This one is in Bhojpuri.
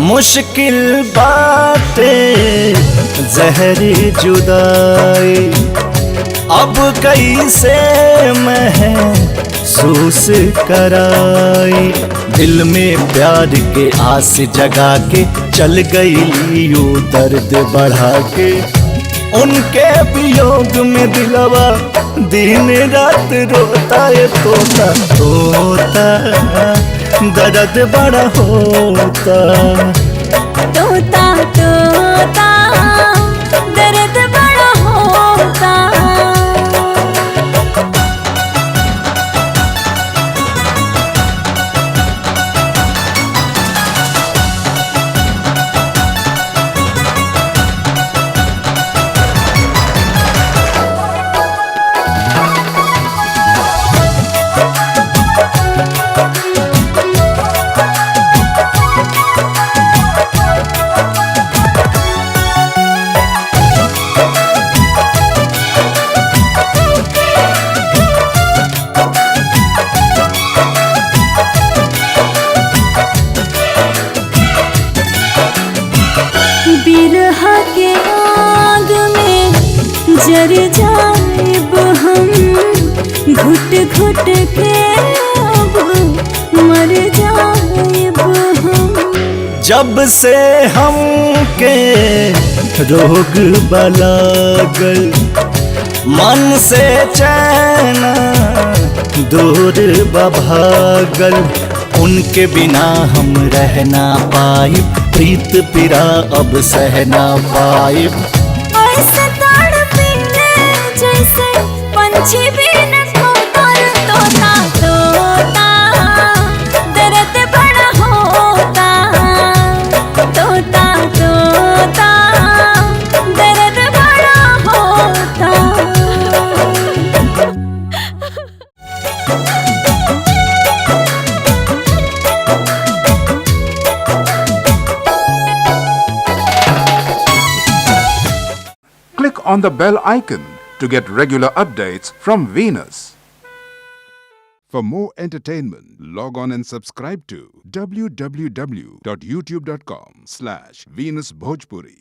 मुश्किल बातें जहरी जुदाई, अब कैसे महसूस कराई। दिल में प्यार के आस जगा के चल गई यूं दर्द बढ़ा के। उनके वियोग में दिलवा दिन रात रोता है तोता तोता, दर्द बड़ा होता। तोता तोता दर्द बड़ा होता। बिरहा के आग में जर जाएब हम, घुट घुट के अब मर जाएब हम। जब से हमके रोग लागल, मन से चैन दूर भागल। उनके बिना हम रह ना पाई, प्रीत पिरा अब सह ना पाई। ऐसे तड़पीले जैसे पंछी बिन खोतर, तोता तोता दर्द बड़ा होता। तोता तोता दर्द बड़ा होता। Click on the bell icon to get regular updates from Venus. For more entertainment, log on and subscribe to www.youtube.com/VenusBhojpuri.